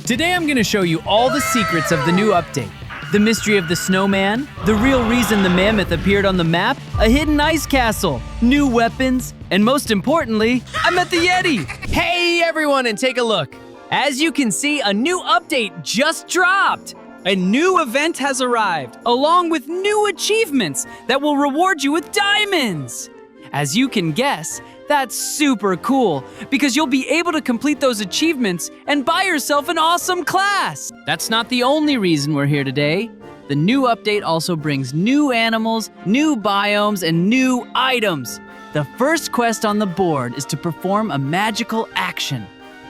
Today I'm gonna show you all the secrets of the new update. The mystery of the snowman, the real reason the mammoth appeared on the map, a hidden ice castle, new weapons, and most importantly, I met the Yeti! Hey everyone, and take a look. As you can see, a new update just dropped. A new event has arrived, along with new achievements that will reward you with diamonds. As you can guess, that's super cool because you'll be able to complete those achievements and buy yourself an awesome class. That's not the only reason we're here today. The new update also brings new animals, new biomes, and new items. The first quest on the board is to perform a magical action.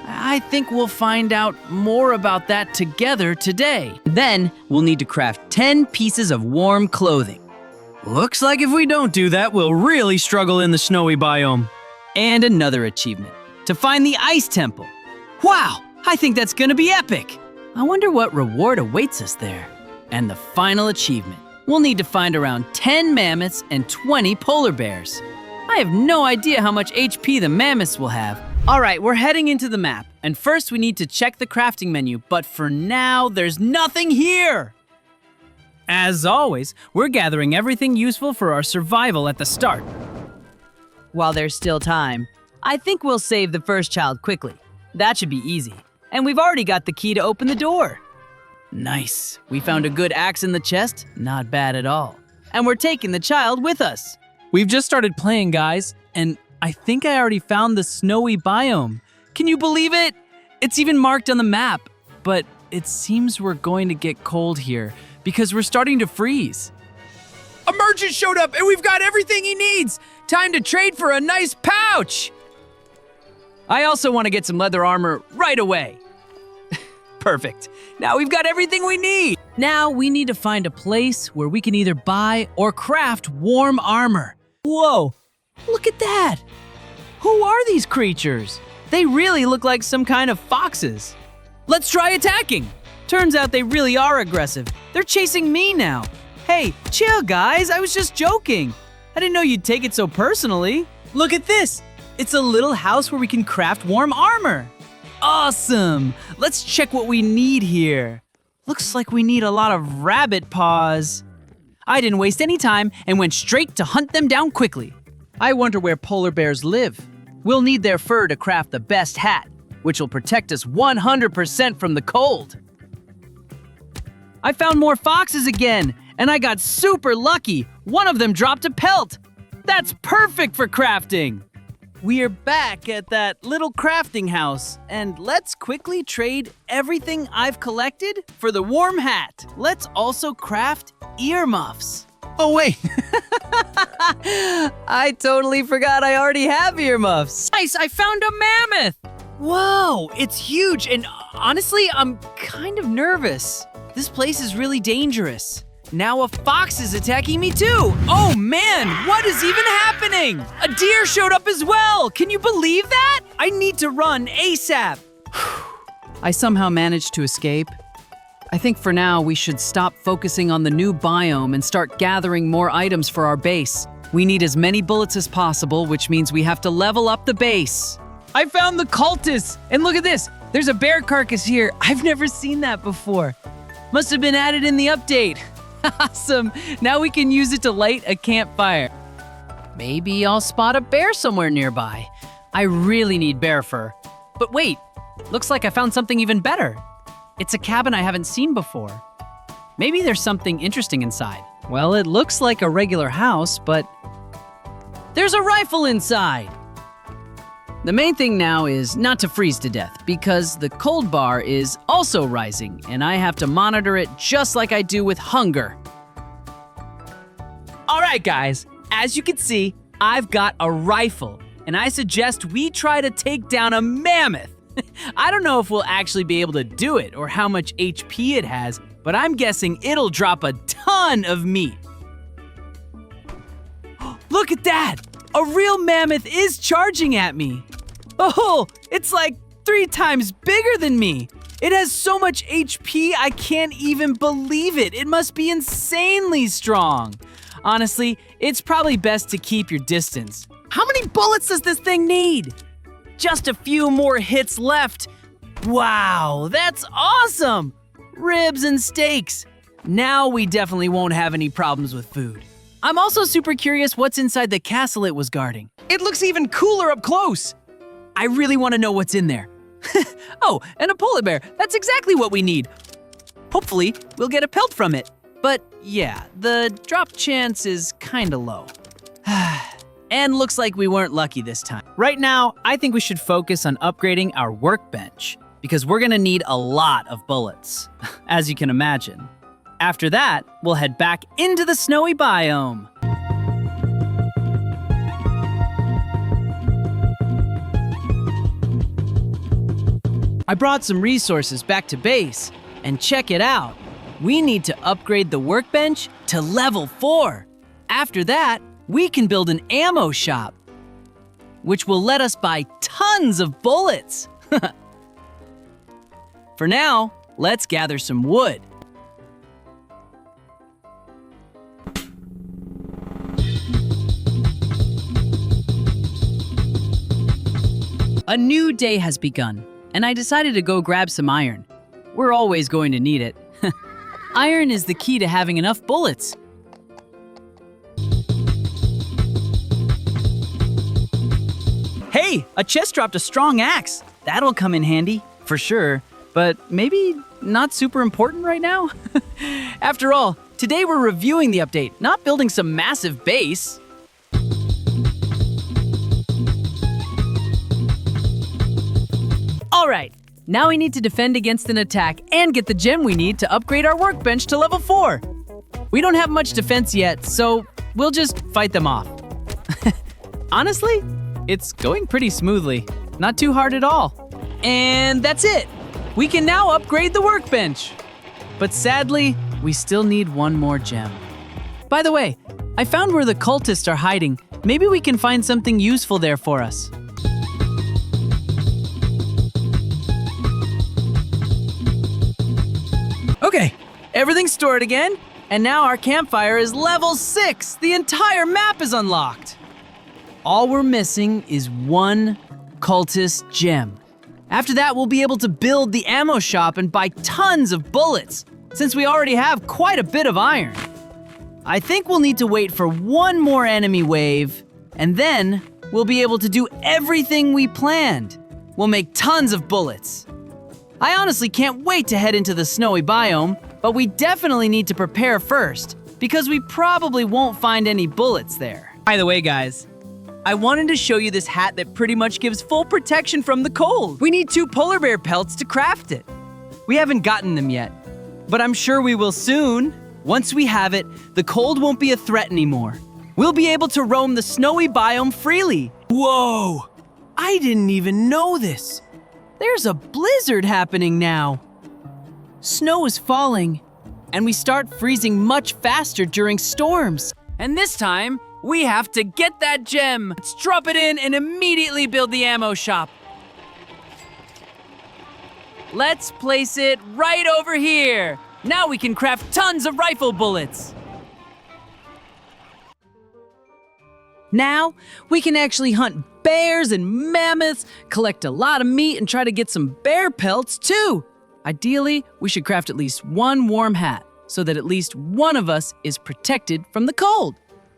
I think we'll find out more about that together today. Then we'll need to craft 10 pieces of warm clothing. Looks like if we don't do that, we'll really struggle in the snowy biome. And another achievement, to find the ice temple. Wow, I think that's gonna be epic. I wonder what reward awaits us there. And the final achievement, we'll need to find around 10 mammoths and 20 polar bears. I have no idea how much HP the mammoths will have. All right, we're heading into the map, and first we need to check the crafting menu, but for now, there's nothing here. As always, we're gathering everything useful for our survival at the start. While there's still time, I think we'll save the first child quickly. That should be easy. And we've already got the key to open the door. Nice. We found a good axe in the chest. Not bad at all. And we're taking the child with us. We've just started playing, guys, and I think I already found the snowy biome. Can you believe it? It's even marked on the map, but it seems we're going to get cold here because we're starting to freeze. A merchant showed up and we've got everything he needs. Time to trade for a nice pouch. I also want to get some leather armor right away. Perfect. Now we've got everything we need. Now we need to find a place where we can either buy or craft warm armor. Whoa, look at that. Who are these creatures? They really look like some kind of foxes. Let's try attacking. Turns out they really are aggressive. They're chasing me now. Hey, chill guys, I was just joking. I didn't know you'd take it so personally. Look at this. It's a little house where we can craft warm armor. Awesome. Let's check what we need here. Looks like we need a lot of rabbit paws. I didn't waste any time and went straight to hunt them down quickly. I wonder where polar bears live. We'll need their fur to craft the best hat, which will protect us 100% from the cold. I found more foxes again, and I got super lucky. One of them dropped a pelt. That's perfect for crafting. We're back at that little crafting house, and let's quickly trade everything I've collected for the warm hat. Let's also craft earmuffs. Oh wait, I totally forgot I already have earmuffs. Nice, I found a mammoth. Whoa, it's huge, and honestly, I'm kind of nervous. This place is really dangerous. Now a fox is attacking me too. Oh man, what is even happening? A deer showed up as well. Can you believe that? I need to run ASAP. I somehow managed to escape. I think for now we should stop focusing on the new biome and start gathering more items for our base. We need as many bullets as possible, which means we have to level up the base. I found the cultists, and look at this. There's a bear carcass here. I've never seen that before. Must have been added in the update. Awesome! Now we can use it to light a campfire. Maybe I'll spot a bear somewhere nearby. I really need bear fur. But wait, looks like I found something even better. It's a cabin I haven't seen before. Maybe there's something interesting inside. Well, it looks like a regular house, but there's a rifle inside. The main thing now is not to freeze to death because the cold bar is also rising and I have to monitor it just like I do with hunger. All right, guys, as you can see, I've got a rifle and I suggest we try to take down a mammoth. I don't know if we'll actually be able to do it or how much HP it has, but I'm guessing it'll drop a ton of meat. Look at that! A real mammoth is charging at me. Oh, it's like 3 times bigger than me. It has so much HP, I can't even believe it. It must be insanely strong. Honestly, it's probably best to keep your distance. How many bullets does this thing need? Just a few more hits left. Wow, that's awesome! Ribs and steaks. Now we definitely won't have any problems with food. I'm also super curious what's inside the castle it was guarding. It looks even cooler up close. I really want to know what's in there. Oh, and a polar bear. That's exactly what we need. Hopefully, we'll get a pelt from it. But yeah, the drop chance is kinda low. And looks like we weren't lucky this time. Right now, I think we should focus on upgrading our workbench because we're gonna need a lot of bullets, as you can imagine. After that, we'll head back into the snowy biome. I brought some resources back to base, and check it out. We need to upgrade the workbench to level 4. After that, we can build an ammo shop, which will let us buy tons of bullets. For now, let's gather some wood. A new day has begun, and I decided to go grab some iron. We're always going to need it. Iron is the key to having enough bullets. Hey, a chest dropped a strong axe. That'll come in handy, for sure, but maybe not super important right now? After all, today we're reviewing the update, not building some massive base. All right, now we need to defend against an attack and get the gem we need to upgrade our workbench to level 4. We don't have much defense yet, so we'll just fight them off. Honestly, it's going pretty smoothly. Not too hard at all. And that's it. We can now upgrade the workbench. But sadly, we still need one more gem. By the way, I found where the cultists are hiding. Maybe we can find something useful there for us. Okay, everything's stored again, and now our campfire is level 6. The entire map is unlocked. All we're missing is one cultist gem. After that, we'll be able to build the ammo shop and buy tons of bullets, since we already have quite a bit of iron. I think we'll need to wait for one more enemy wave, and then we'll be able to do everything we planned. We'll make tons of bullets. I honestly can't wait to head into the snowy biome, but we definitely need to prepare first, because we probably won't find any bullets there. By the way, guys, I wanted to show you this hat that pretty much gives full protection from the cold. We need 2 polar bear pelts to craft it. We haven't gotten them yet, but I'm sure we will soon. Once we have it, the cold won't be a threat anymore. We'll be able to roam the snowy biome freely. Whoa! I didn't even know this. There's a blizzard happening now. Snow is falling, and we start freezing much faster during storms. And this time, we have to get that gem. Let's drop it in and immediately build the ammo shop. Let's place it right over here. Now we can craft tons of rifle bullets. Now, we can actually hunt bears and mammoths, collect a lot of meat, and try to get some bear pelts too. Ideally, we should craft at least one warm hat so that at least one of us is protected from the cold.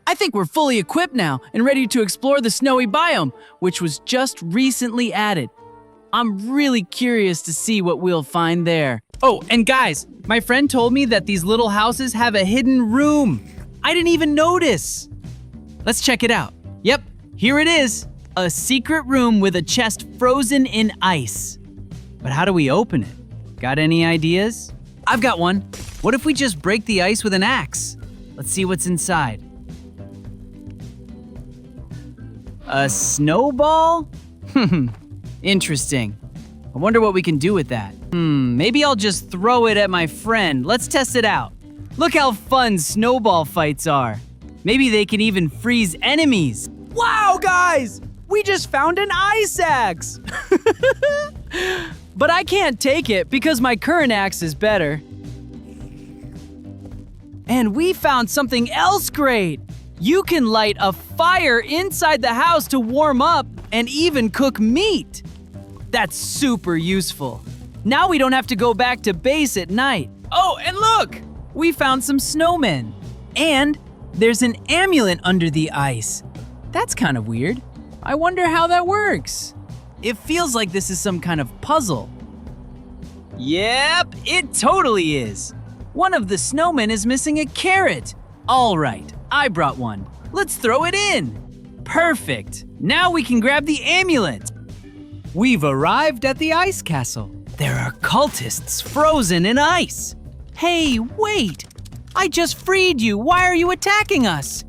I think we're fully equipped now and ready to explore the snowy biome, which was just recently added. I'm really curious to see what we'll find there. Oh, and guys, my friend told me that these little houses have a hidden room. I didn't even notice. Let's check it out. Yep, here it is. A secret room with a chest frozen in ice. But how do we open it? Got any ideas? I've got one. What if we just break the ice with an axe? Let's see what's inside. A snowball? Interesting. I wonder what we can do with that. Maybe I'll just throw it at my friend. Let's test it out. Look how fun snowball fights are. Maybe they can even freeze enemies. Wow, guys! We just found an ice axe! But I can't take it because my current axe is better. And we found something else great. You can light a fire inside the house to warm up and even cook meat. That's super useful. Now we don't have to go back to base at night. Oh, and look! We found some snowmen. And there's an amulet under the ice. That's kind of weird. I wonder how that works. It feels like this is some kind of puzzle. Yep, it totally is. One of the snowmen is missing a carrot. All right, I brought one. Let's throw it in. Perfect. Now we can grab the amulet. We've arrived at the ice castle. There are cultists frozen in ice. Hey, wait! I just freed you. Why are you attacking us?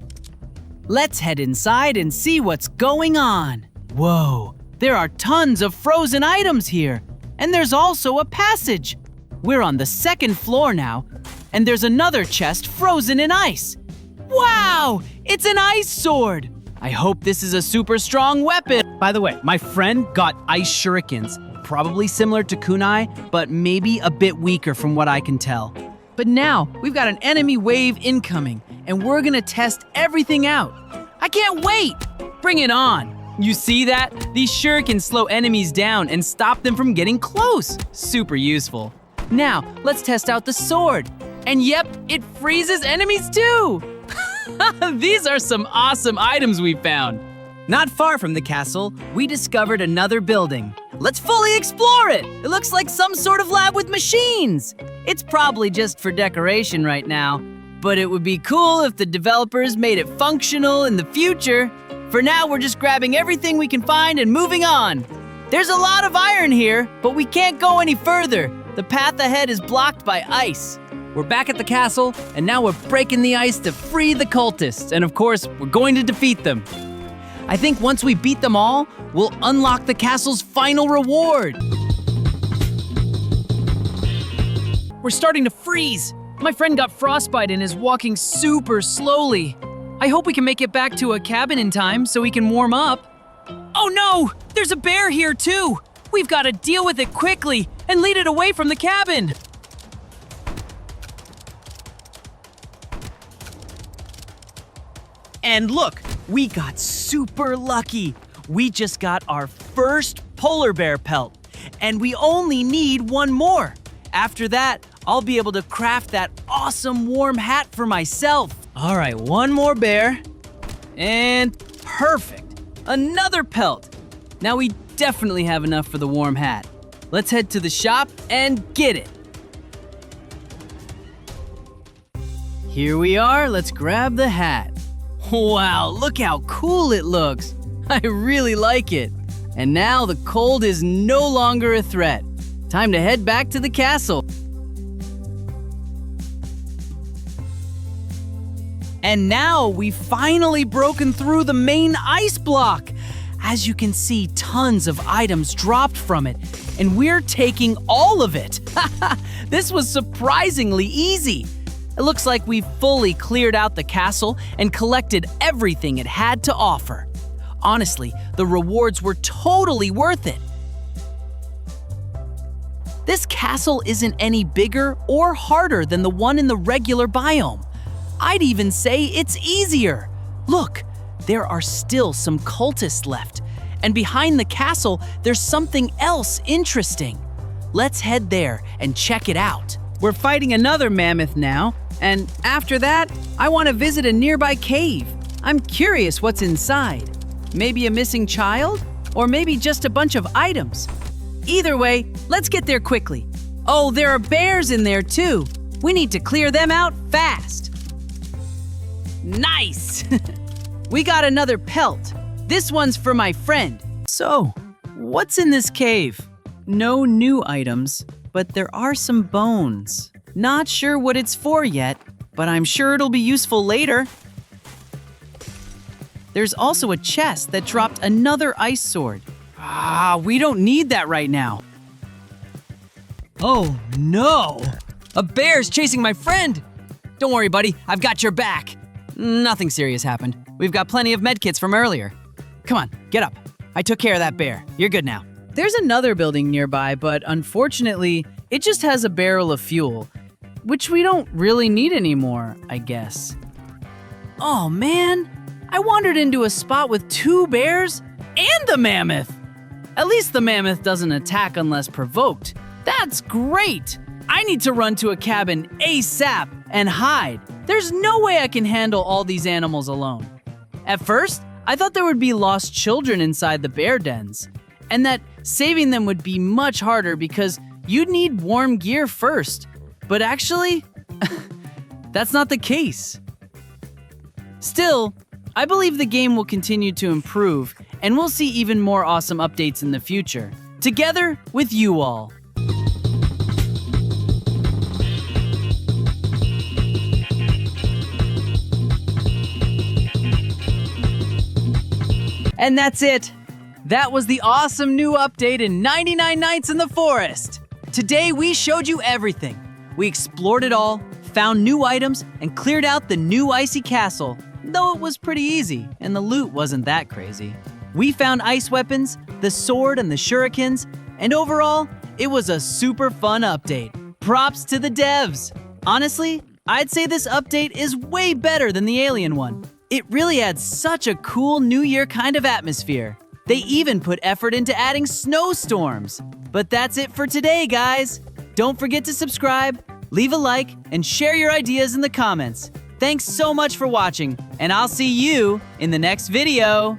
Let's head inside and see what's going on. Whoa, there are tons of frozen items here. And there's also a passage. We're on the second floor now, and there's another chest frozen in ice. Wow, it's an ice sword. I hope this is a super strong weapon. By the way, my friend got ice shurikens, probably similar to kunai, but maybe a bit weaker from what I can tell. But now we've got an enemy wave incoming, and we're gonna test everything out. I can't wait! Bring it on! You see that? These shurikens slow enemies down and stop them from getting close. Super useful. Now, let's test out the sword. And yep, it freezes enemies too! These are some awesome items we found. Not far from the castle, we discovered another building. Let's fully explore it! It looks like some sort of lab with machines. It's probably just for decoration right now, but it would be cool if the developers made it functional in the future. For now, we're just grabbing everything we can find and moving on. There's a lot of iron here, but we can't go any further. The path ahead is blocked by ice. We're back at the castle, and now we're breaking the ice to free the cultists. And of course, we're going to defeat them. I think once we beat them all, we'll unlock the castle's final reward. We're starting to freeze. My friend got frostbite and is walking super slowly. I hope we can make it back to a cabin in time so we can warm up. Oh no! There's a bear here too! We've got to deal with it quickly and lead it away from the cabin. And look, we got super lucky. We just got our first polar bear pelt, and we only need one more. After that, I'll be able to craft that awesome warm hat for myself. All right, one more bear, and perfect. Another pelt. Now we definitely have enough for the warm hat. Let's head to the shop and get it. Here we are, let's grab the hat. Wow, look how cool it looks. I really like it. And now the cold is no longer a threat. Time to head back to the castle. And now we've finally broken through the main ice block. As you can see, tons of items dropped from it, and we're taking all of it. This was surprisingly easy. It looks like we've fully cleared out the castle and collected everything it had to offer. Honestly, the rewards were totally worth it. This castle isn't any bigger or harder than the one in the regular biome. I'd even say it's easier. Look, there are still some cultists left, and behind the castle, there's something else interesting. Let's head there and check it out. We're fighting another mammoth now, and after that, I want to visit a nearby cave. I'm curious what's inside. Maybe a missing child? Or maybe just a bunch of items? Either way, let's get there quickly. Oh, there are bears in there too. We need to clear them out fast. Nice! We got another pelt. This one's for my friend. So, what's in this cave? No new items, but there are some bones. Not sure what it's for yet, but I'm sure it'll be useful later. There's also a chest that dropped another ice sword. We don't need that right now. Oh no! A bear's chasing my friend! Don't worry, buddy, I've got your back. Nothing serious happened. We've got plenty of medkits from earlier. Come on, get up. I took care of that bear. You're good now. There's another building nearby, but unfortunately, it just has a barrel of fuel, which we don't really need anymore, I guess. Oh man, I wandered into a spot with 2 bears and the mammoth. At least the mammoth doesn't attack unless provoked. That's great! I need to run to a cabin ASAP and hide. There's no way I can handle all these animals alone. At first, I thought there would be lost children inside the bear dens, and that saving them would be much harder because you'd need warm gear first. But actually, that's not the case. Still, I believe the game will continue to improve, and we'll see even more awesome updates in the future, together with you all. And that's it. That was the awesome new update in 99 Nights in the Forest. Today we showed you everything. We explored it all, found new items, and cleared out the new icy castle, though it was pretty easy and the loot wasn't that crazy. We found ice weapons, the sword and the shurikens, and overall, it was a super fun update. Props to the devs. Honestly, I'd say this update is way better than the alien one. It really adds such a cool New Year kind of atmosphere. They even put effort into adding snowstorms. But that's it for today, guys. Don't forget to subscribe, leave a like, and share your ideas in the comments. Thanks so much for watching, and I'll see you in the next video.